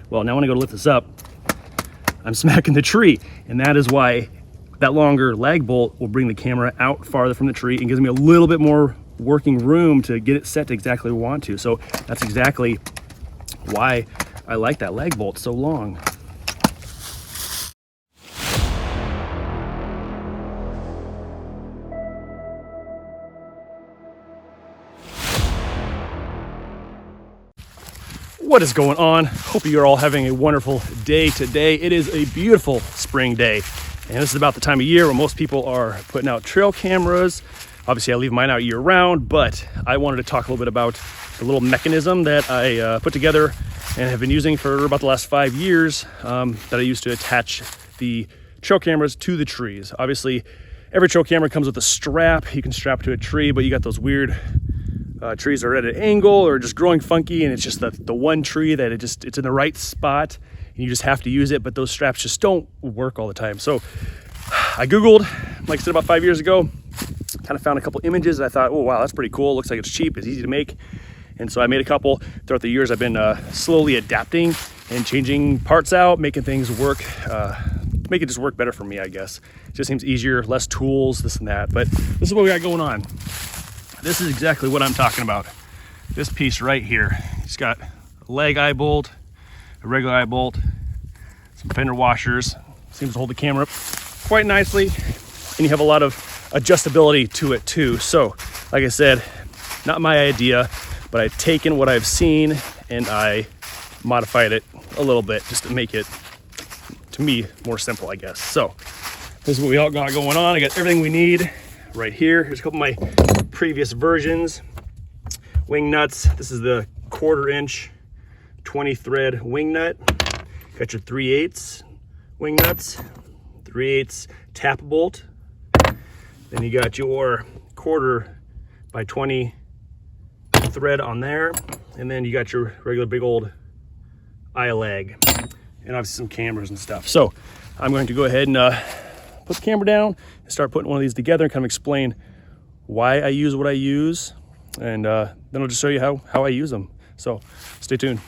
Well, now when I go to lift this up, I'm smacking the tree, and that is why that longer lag bolt will bring the camera out farther from the tree and gives me a little bit more working room to get it set to exactly where I want to. So that's exactly why I like that lag bolt so long. What is going on? Hope you're all having a wonderful day today. It is a beautiful spring day, and this is about the time of year where most people are putting out trail cameras. Obviously I leave mine out year round, but I wanted to talk a little bit about the little mechanism that I put together and have been using for about the last 5 years that I used to attach the trail cameras to the trees. Obviously every trail camera comes with a strap you can strap to a tree, but you got those weird trees are at an angle or just growing funky, and it's just the one tree that it's in the right spot and you just have to use it, but those straps just don't work all the time. So I Googled, like I said, about 5 years ago, kind of found a couple images and I thought, oh wow, that's pretty cool. Looks like it's cheap, it's easy to make. And so I made a couple. Throughout the years I've been slowly adapting and changing parts out, making things work, make it just work better for me, I guess. It just seems easier, less tools, this and that, but this is what we got going on. This is exactly what I'm talking about. This piece right here. It's got a lag eye bolt, a regular eye bolt, some fender washers. Seems to hold the camera up quite nicely. And you have a lot of adjustability to it too. So, like I said, not my idea, but I've taken what I've seen and I modified it a little bit just to make it, to me, more simple, I guess. So, this is what we all got going on. I got everything we need right here. Here's a couple of my previous versions. Wing nuts. This is the 1/4 inch 20 thread wing nut. Got your 3/8 wing nuts, 3/8 tap bolt. Then you got your 1/4 by 20 thread on there. And then you got your regular big old eye lag. And obviously some cameras and stuff. So I'm going to go ahead and put the camera down and start putting one of these together and kind of explain why I use what I use, and then I'll just show you how I use them. So stay tuned.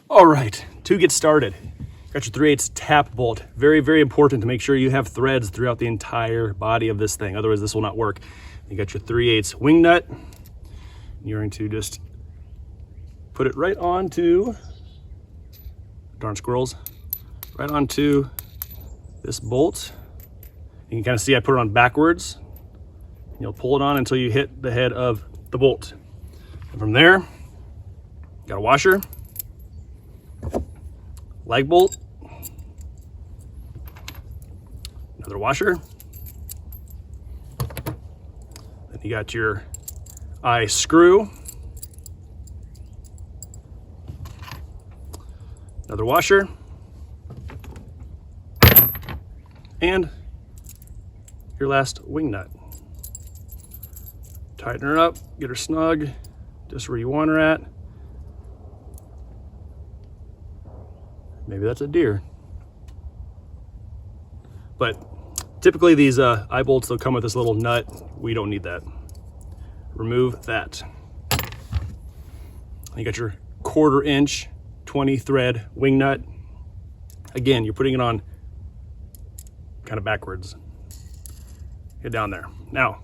All right, to get started, got your 3/8 tap bolt. Very, very important to make sure you have threads throughout the entire body of this thing. Otherwise this will not work. You got your 3/8 wing nut. You're going to just put it right onto, darn squirrels, right onto this bolt. You can kind of see I put it on backwards. You'll pull it on until you hit the head of the bolt. And from there, got a washer, lag bolt, another washer. Then you got your eye screw, another washer, and your last wing nut. Tighten her up, get her snug, just where you want her at. Maybe that's a deer. But typically these eye bolts, they'll come with this little nut. We don't need that. Remove that. You got your 1/4 inch 20 thread wing nut. Again, you're putting it on kind of backwards. Get down there. Now,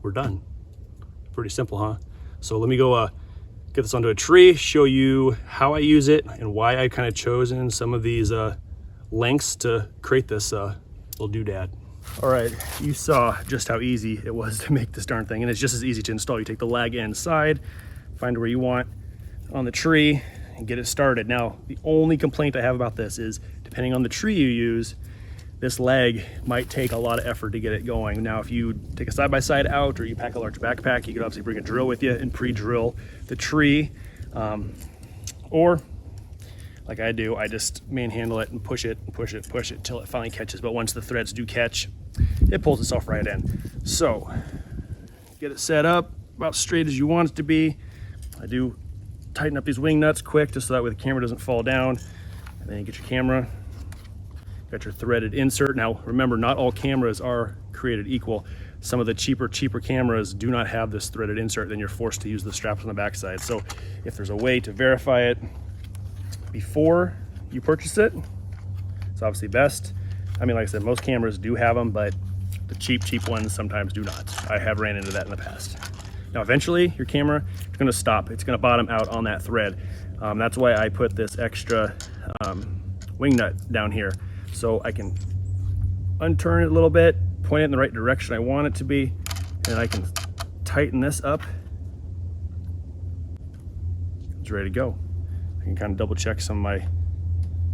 we're done. Pretty simple, huh? So let me go get this onto a tree, show you how I use it and why I kind of chosen some of these lengths to create this little doodad. All right, you saw just how easy it was to make this darn thing, and it's just as easy to install. You take the lag end side, find where you want on the tree, and get it started. Now, the only complaint I have about this is, depending on the tree you use, this lag might take a lot of effort to get it going. Now, if you take a side-by-side out or you pack a large backpack, you could obviously bring a drill with you and pre-drill the tree. Or, like I do, I just manhandle it and push it and push it, push it till it finally catches. But once the threads do catch, it pulls itself right in. So, get it set up about straight as you want it to be. I do tighten up these wing nuts quick just so that way the camera doesn't fall down. And then you get your camera. Got your threaded insert. Now remember, not all cameras are created equal. Some of the cheaper cameras do not have this threaded insert, then you're forced to use the straps on the backside. So if there's a way to verify it, before you purchase it. It's obviously best. I mean, like I said, most cameras do have them, but the cheap ones sometimes do not. I have ran into that in the past. Now, eventually your camera is gonna stop. It's gonna bottom out on that thread. That's why I put this extra wing nut down here, so I can unturn it a little bit, point it in the right direction I want it to be, and I can tighten this up. It's ready to go. I can kind of double check some of my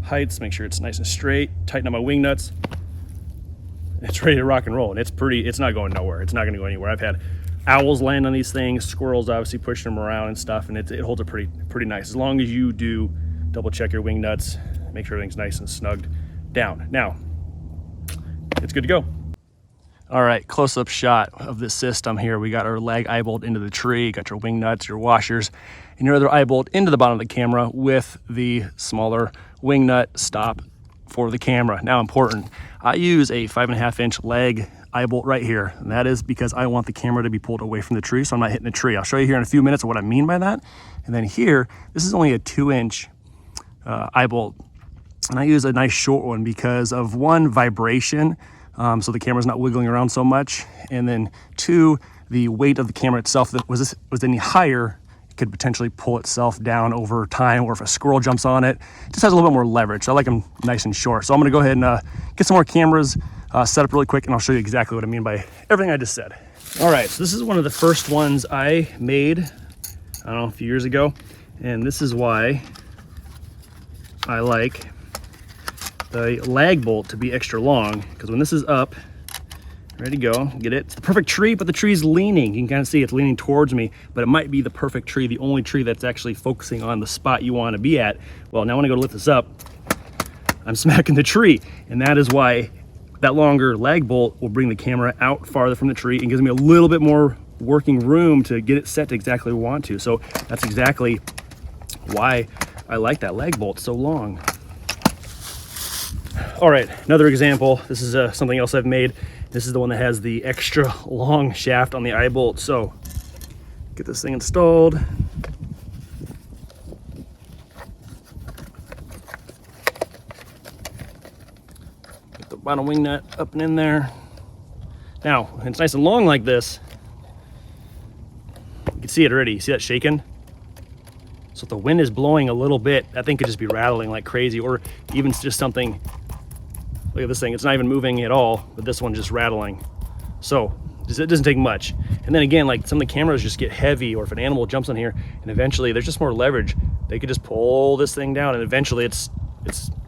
heights, make sure it's nice and straight, tighten up my wing nuts. It's ready to rock and roll, and it's not going nowhere. It's not gonna go anywhere. I've had owls land on these things, squirrels obviously pushing them around and stuff, and it holds it pretty nice. As long as you do double check your wing nuts, make sure everything's nice and snugged down. Now, it's good to go. All right, close-up shot of this system here. We got our lag eye bolt into the tree, got your wing nuts, your washers, and your other eye bolt into the bottom of the camera with the smaller wing nut stop for the camera. Now, important, I use a 5.5-inch lag eye bolt right here, and that is because I want the camera to be pulled away from the tree, so I'm not hitting the tree. I'll show you here in a few minutes what I mean by that. And then here, this is only a 2-inch eye bolt, and I use a nice short one because of one, vibration, so the camera's not wiggling around so much, and then two, the weight of the camera itself that was any higher, it could potentially pull itself down over time, or if a squirrel jumps on it, it just has a little bit more leverage. So I like them nice and short. So I'm gonna go ahead and get some more cameras set up really quick, and I'll show you exactly what I mean by everything I just said. All right, so this is one of the first ones I made, I don't know, a few years ago, and this is why I like the lag bolt to be extra long, because when this is up, ready to go, get it? It's the perfect tree, but the tree's leaning. You can kind of see it's leaning towards me, but it might be the perfect tree, the only tree that's actually focusing on the spot you want to be at. Well, now when I go to lift this up, I'm smacking the tree, and that is why that longer lag bolt will bring the camera out farther from the tree and gives me a little bit more working room to get it set to exactly what I want to. So that's exactly why I like that lag bolt so long. All right, another example. This is something else I've made. This is the one that has the extra long shaft on the eye bolt. So get this thing installed. Get the bottom wing nut up and in there. Now, when it's nice and long like this, you can see it already. You see that shaking? So if the wind is blowing a little bit, that thing could just be rattling like crazy, or even just something. Look at this thing, it's not even moving at all, but this one's just rattling. So it doesn't take much. And then again, like some of the cameras just get heavy, or if an animal jumps on here and eventually there's just more leverage, they could just pull this thing down and eventually it's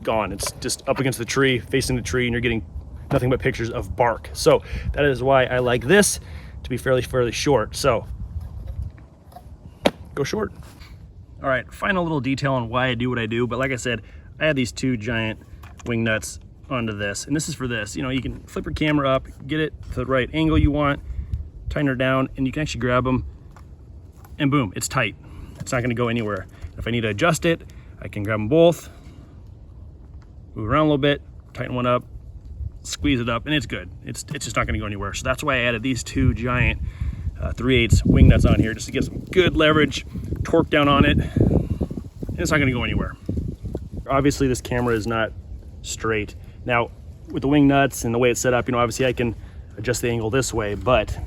gone. It's just up against the tree, facing the tree, and you're getting nothing but pictures of bark. So that is why I like this to be fairly short. So go short. All right, final little detail on why I do what I do. But like I said, I have these two giant wing nuts onto this, and this is for this. You know, you can flip your camera up, get it to the right angle you want, tighten her down, and you can actually grab them, and boom, it's tight. It's not gonna go anywhere. If I need to adjust it, I can grab them both, move around a little bit, tighten one up, squeeze it up, and it's good. It's just not gonna go anywhere. So that's why I added these two giant 3/8 wing nuts on here, just to get some good leverage, torque down on it, and it's not gonna go anywhere. Obviously this camera is not straight. Now with the wing nuts and the way it's set up, you know, obviously I can adjust the angle this way, but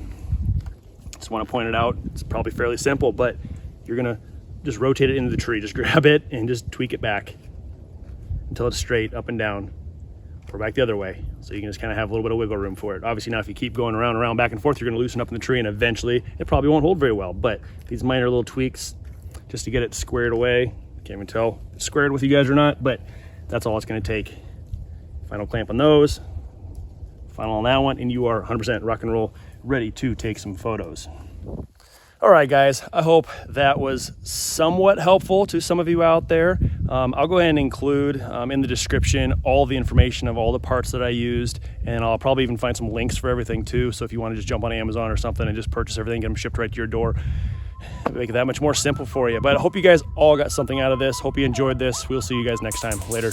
just want to point it out, it's probably fairly simple, but you're gonna just rotate it into the tree. Just grab it and just tweak it back until it's straight up and down, or back the other way. So you can just kind of have a little bit of wiggle room for it. Obviously now if you keep going around, back and forth, you're gonna loosen up in the tree, and eventually it probably won't hold very well. But these minor little tweaks just to get it squared away. Can't even tell if it's squared with you guys or not, but that's all it's gonna take. Final clamp on those, final on that one, and you are 100% rock and roll, ready to take some photos. All right, guys, I hope that was somewhat helpful to some of you out there. I'll go ahead and include in the description all the information of all the parts that I used, and I'll probably even find some links for everything too. So if you want to just jump on Amazon or something and just purchase everything, get them shipped right to your door, make it that much more simple for you. But I hope you guys all got something out of this. Hope you enjoyed this. We'll see you guys next time. Later.